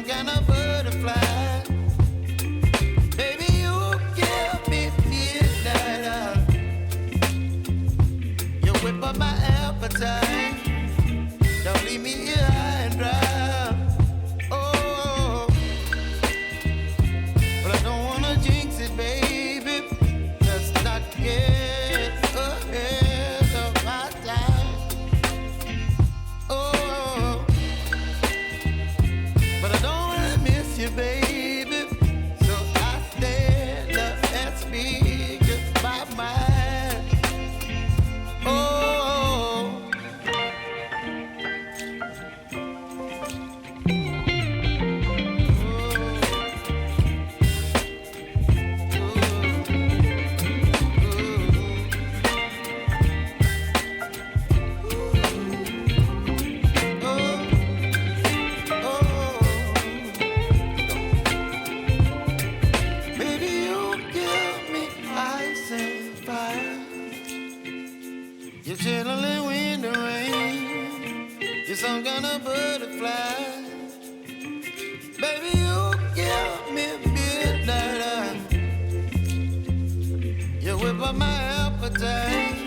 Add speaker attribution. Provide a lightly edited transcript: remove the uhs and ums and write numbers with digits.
Speaker 1: kind of butterfly. Baby, you give me midnight. You whip up my appetite. Don't leave me here high and dry. Oh, but I don't wanna jinx it, baby. Let's not get ahead of my time. Oh, but I don't wanna miss you, baby. So I stand up and speak my mind. Oh. You're chilling wind and rain. You're some kind of butterfly. Baby, you give me midnight. You whip up my appetite.